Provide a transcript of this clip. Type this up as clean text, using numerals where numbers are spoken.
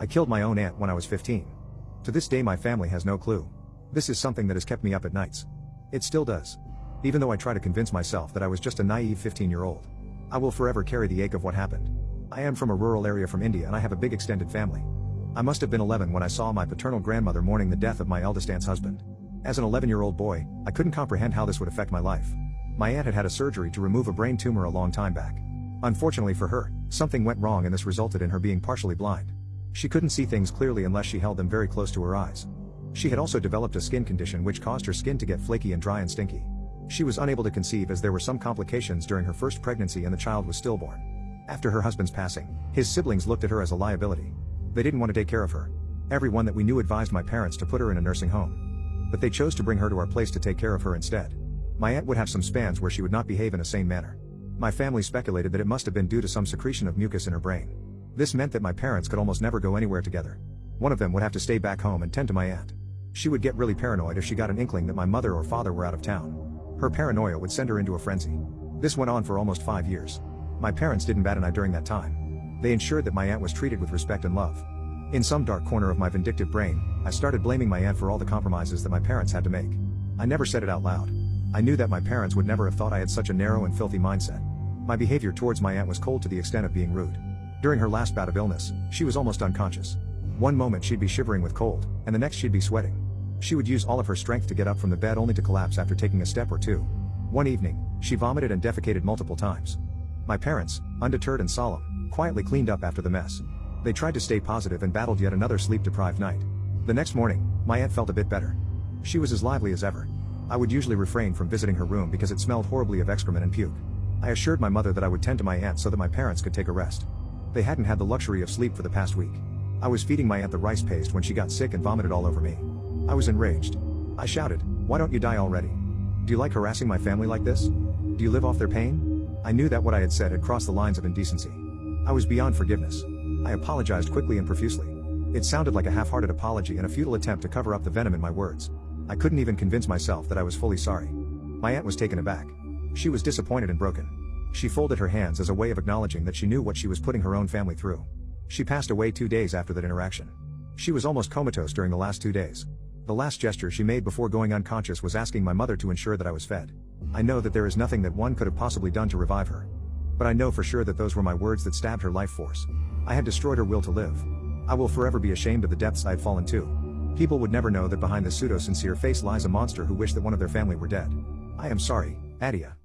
I killed my own aunt when I was 15. To this day my family has no clue. This is something that has kept me up at nights. It still does. Even though I try to convince myself that I was just a naive 15-year-old. I will forever carry the ache of what happened. I am from a rural area from India and I have a big extended family. I must have been 11 when I saw my paternal grandmother mourning the death of my eldest aunt's husband. As an 11-year-old boy, I couldn't comprehend how this would affect my life. My aunt had had a surgery to remove a brain tumor a long time back. Unfortunately for her, something went wrong and this resulted in her being partially blind. She couldn't see things clearly unless she held them very close to her eyes. She had also developed a skin condition which caused her skin to get flaky and dry and stinky. She was unable to conceive as there were some complications during her first pregnancy and the child was stillborn. After her husband's passing, his siblings looked at her as a liability. They didn't want to take care of her. Everyone that we knew advised my parents to put her in a nursing home. But they chose to bring her to our place to take care of her instead. My aunt would have some spans where she would not behave in a sane manner. My family speculated that it must have been due to some secretion of mucus in her brain. This meant that my parents could almost never go anywhere together. One of them would have to stay back home and tend to my aunt. She would get really paranoid if she got an inkling that my mother or father were out of town. Her paranoia would send her into a frenzy. This went on for almost 5 years. My parents didn't bat an eye during that time. They ensured that my aunt was treated with respect and love. In some dark corner of my vindictive brain, I started blaming my aunt for all the compromises that my parents had to make. I never said it out loud. I knew that my parents would never have thought I had such a narrow and filthy mindset. My behavior towards my aunt was cold to the extent of being rude. During her last bout of illness, she was almost unconscious. One moment she'd be shivering with cold, and the next she'd be sweating. She would use all of her strength to get up from the bed only to collapse after taking a step or two. One evening, she vomited and defecated multiple times. My parents, undeterred and solemn, quietly cleaned up after the mess. They tried to stay positive and battled yet another sleep-deprived night. The next morning, my aunt felt a bit better. She was as lively as ever. I would usually refrain from visiting her room because it smelled horribly of excrement and puke. I assured my mother that I would tend to my aunt so that my parents could take a rest. They hadn't had the luxury of sleep for the past week. I was feeding my aunt the rice paste when she got sick and vomited all over me. I was enraged. I shouted, "Why don't you die already? Do you like harassing my family like this? Do you live off their pain?" I knew that what I had said had crossed the lines of indecency. I was beyond forgiveness. I apologized quickly and profusely. It sounded like a half-hearted apology and a futile attempt to cover up the venom in my words. I couldn't even convince myself that I was fully sorry. My aunt was taken aback. She was disappointed and broken. She folded her hands as a way of acknowledging that she knew what she was putting her own family through. She passed away 2 days after that interaction. She was almost comatose during the last 2 days. The last gesture she made before going unconscious was asking my mother to ensure that I was fed. I know that there is nothing that one could have possibly done to revive her. But I know for sure that those were my words that stabbed her life force. I had destroyed her will to live. I will forever be ashamed of the depths I had fallen to. People would never know that behind the pseudo-sincere face lies a monster who wished that one of their family were dead. I am sorry, Adia.